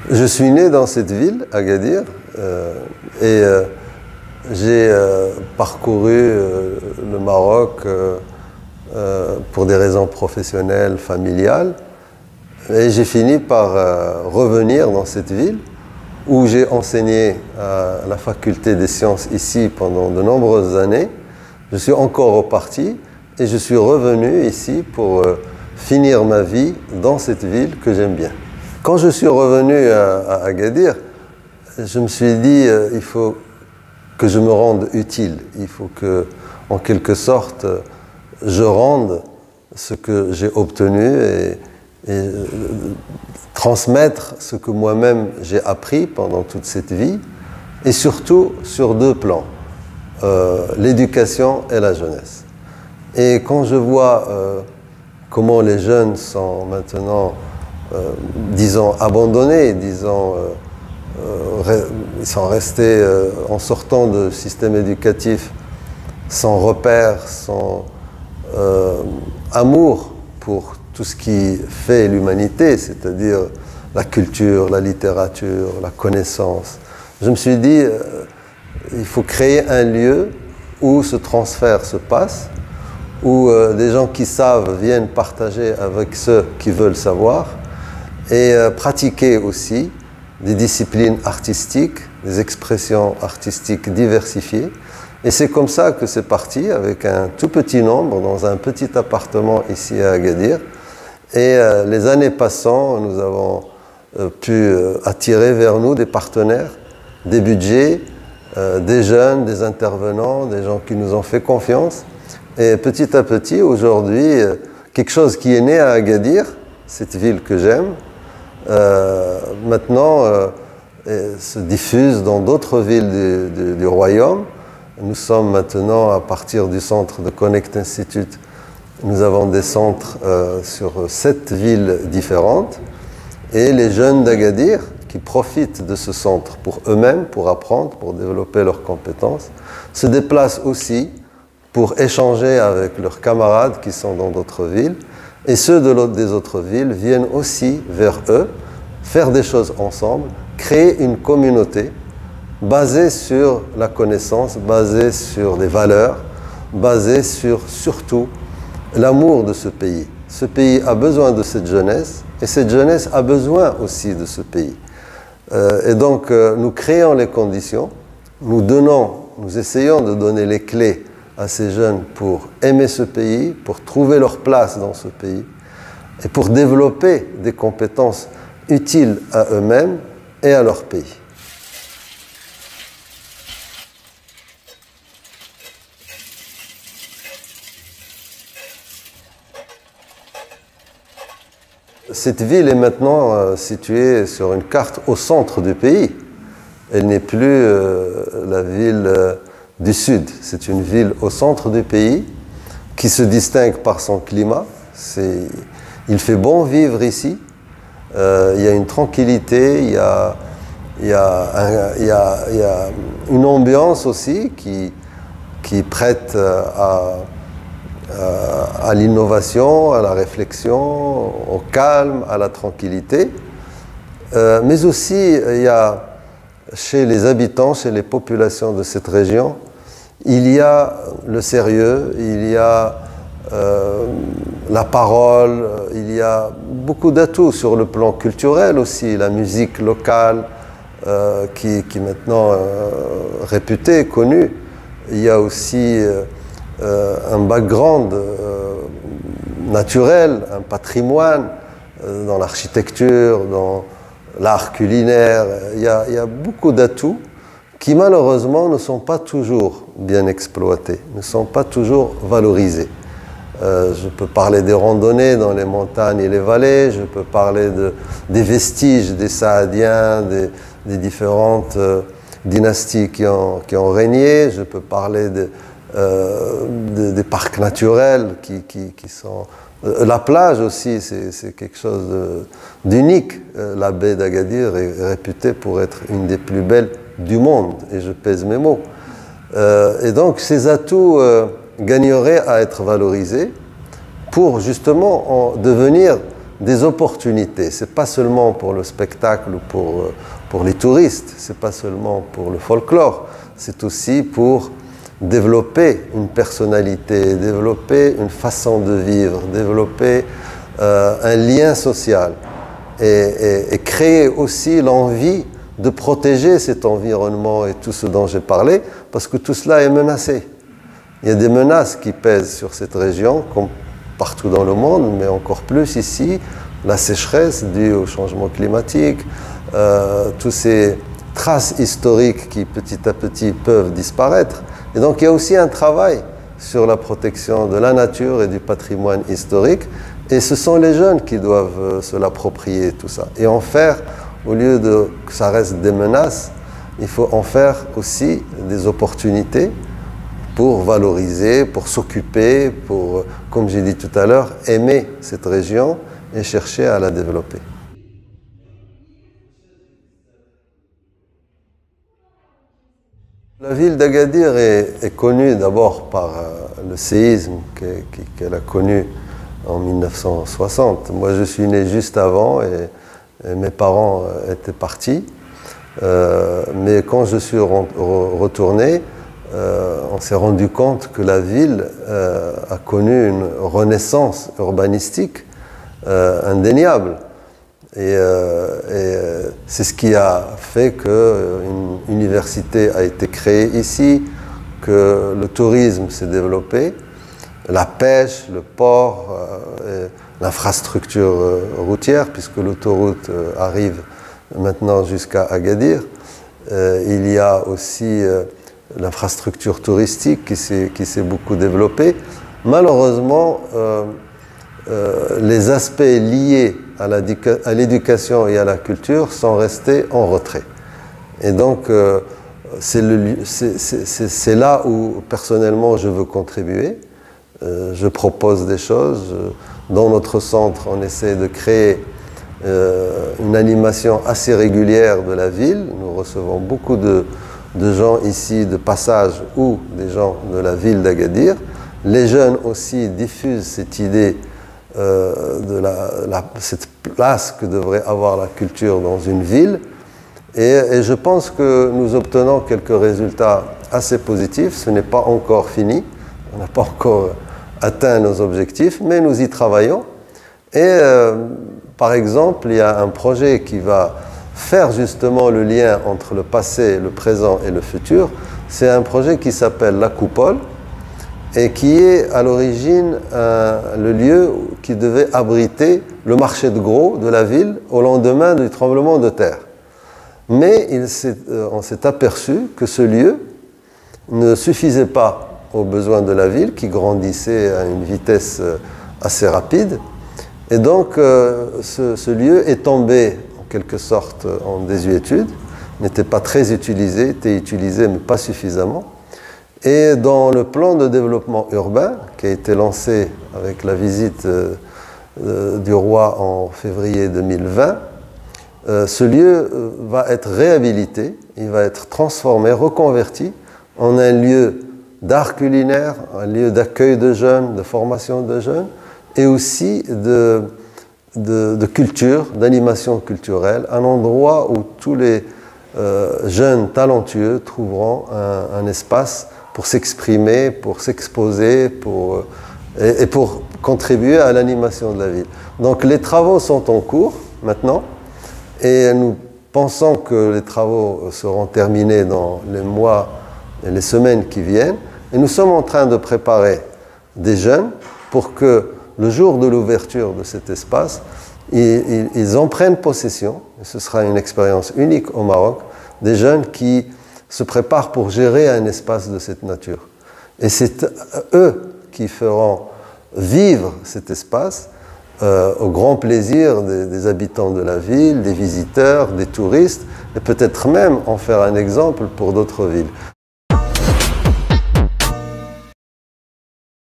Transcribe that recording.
Je suis né dans cette ville, Agadir, et j'ai parcouru le Maroc pour des raisons professionnelles, familiales, et j'ai fini par revenir dans cette ville où j'ai enseigné à la faculté des sciences ici pendant de nombreuses années. Je suis encore reparti et je suis revenu ici pour finir ma vie dans cette ville que j'aime bien. Quand je suis revenu à Agadir, je me suis dit il faut que je me rende utile. Il faut que, en quelque sorte, je rende ce que j'ai obtenu et transmettre ce que moi-même j'ai appris pendant toute cette vie, et surtout sur deux plans, l'éducation et la jeunesse. Et quand je vois comment les jeunes sont maintenant, disons, abandonnés, disons, ils sont restés, en sortant du système éducatif, sans repère, sans amour pour tout ce qui fait l'humanité, c'est-à-dire la culture, la littérature, la connaissance. Je me suis dit, il faut créer un lieu où ce transfert se passe, où des gens qui savent viennent partager avec ceux qui veulent savoir, et pratiquer aussi des disciplines artistiques, des expressions artistiques diversifiées. Et c'est comme ça que c'est parti, avec un tout petit nombre, dans un petit appartement ici à Agadir. Et les années passant, nous avons pu attirer vers nous des partenaires, des budgets, des jeunes, des intervenants, des gens qui nous ont fait confiance. Et petit à petit, aujourd'hui, quelque chose qui est né à Agadir, cette ville que j'aime, maintenant se diffuse dans d'autres villes du royaume. Nous sommes maintenant, à partir du centre de Connect Institute, nous avons des centres sur 7 villes différentes. Et les jeunes d'Agadir qui profitent de ce centre pour eux-mêmes, pour apprendre, pour développer leurs compétences, se déplacent aussi pour échanger avec leurs camarades qui sont dans d'autres villes. Et ceux des autres villes viennent aussi vers eux, faire des choses ensemble, créer une communauté basée sur la connaissance, basée sur des valeurs, basée sur surtout l'amour de ce pays. Ce pays a besoin de cette jeunesse et cette jeunesse a besoin aussi de ce pays. Et donc nous créons les conditions, nous essayons de donner les clés à ces jeunes pour aimer ce pays, pour trouver leur place dans ce pays et pour développer des compétences utiles à eux-mêmes et à leur pays. Cette ville est maintenant située sur une carte au centre du pays. Elle n'est plus la ville du sud. C'est une ville au centre du pays qui se distingue par son climat. Il fait bon vivre ici. Il y a une tranquillité, il y a une ambiance aussi qui prête à l'innovation, à la réflexion, au calme, à la tranquillité. Mais aussi, il y a chez les habitants, chez les populations de cette région, il y a le sérieux, il y a la parole, il y a beaucoup d'atouts sur le plan culturel aussi, la musique locale qui est maintenant réputée, connue. Il y a aussi un background naturel, un patrimoine dans l'architecture, dans l'art culinaire. Il y a beaucoup d'atouts qui malheureusement ne sont pas toujours bien exploités, ne sont pas toujours valorisés. Je peux parler des randonnées dans les montagnes et les vallées, je peux parler des vestiges des Saadiens, des différentes dynasties qui ont régné, je peux parler des parcs naturels qui sont... La plage aussi, c'est quelque chose d'unique. La baie d'Agadir est réputée pour être une des plus belles du monde, et je pèse mes mots. Et donc ces atouts gagneraient à être valorisés pour justement devenir des opportunités. Ce n'est pas seulement pour le spectacle ou pour les touristes, ce n'est pas seulement pour le folklore, c'est aussi pour développer une personnalité, développer une façon de vivre, développer un lien social et créer aussi l'envie de protéger cet environnement et tout ce dont j'ai parlé, parce que tout cela est menacé. Il y a des menaces qui pèsent sur cette région, comme partout dans le monde, mais encore plus ici, la sécheresse due au changement climatique, toutes ces traces historiques qui petit à petit peuvent disparaître. Et donc il y a aussi un travail sur la protection de la nature et du patrimoine historique, et ce sont les jeunes qui doivent se l'approprier, tout ça. Et en faire, au lieu de que ça reste des menaces, il faut en faire aussi des opportunités pour valoriser, pour s'occuper, pour, comme j'ai dit tout à l'heure, aimer cette région et chercher à la développer. La ville d'Agadir est connue d'abord par le séisme qu'elle a connu en 1960. Moi, je suis né juste avant et mes parents étaient partis. Mais quand je suis retourné, on s'est rendu compte que la ville a connu une renaissance urbanistique indéniable. Et c'est ce qui a fait qu'une université a été créée ici, que le tourisme s'est développé, la pêche, le port, l'infrastructure routière, puisque l'autoroute arrive maintenant jusqu'à Agadir. Il y a aussi l'infrastructure touristique qui s'est beaucoup développée. Malheureusement, les aspects liés à l'éducation et à la culture sont restés en retrait. Et donc, c'est là où, personnellement, je veux contribuer. Je propose des choses. Dans notre centre, on essaie de créer une animation assez régulière de la ville. Nous recevons beaucoup de gens ici de passage ou des gens de la ville d'Agadir. Les jeunes aussi diffusent cette idée de cette place que devrait avoir la culture dans une ville. Et je pense que nous obtenons quelques résultats assez positifs. Ce n'est pas encore fini. On n'a pas encore atteint nos objectifs, mais nous y travaillons. Et par exemple, il y a un projet qui va faire justement le lien entre le passé, le présent et le futur. C'est un projet qui s'appelle La Coupole et qui est à l'origine le lieu qui devait abriter le marché de gros de la ville au lendemain du tremblement de terre. Mais on s'est aperçu que ce lieu ne suffisait pas aux besoins de la ville qui grandissait à une vitesse assez rapide. Et donc ce lieu est tombé en quelque sorte en désuétude, n'était pas très utilisé, était utilisé mais pas suffisamment. Et dans le plan de développement urbain qui a été lancé avec la visite du roi en février 2020, ce lieu va être réhabilité, il va être transformé, reconverti en un lieu d'art culinaire, un lieu d'accueil de jeunes, de formation de jeunes, et aussi de culture, d'animation culturelle, un endroit où tous les jeunes talentueux trouveront un espace pour s'exprimer, pour s'exposer, et pour contribuer à l'animation de la ville. Donc les travaux sont en cours maintenant, et nous pensons que les travaux seront terminés dans les mois et les semaines qui viennent. Et nous sommes en train de préparer des jeunes pour que le jour de l'ouverture de cet espace, ils en prennent possession. Et ce sera une expérience unique au Maroc, des jeunes qui se préparent pour gérer un espace de cette nature. Et c'est eux qui feront vivre cet espace au grand plaisir des habitants de la ville, des visiteurs, des touristes, et peut-être même en faire un exemple pour d'autres villes.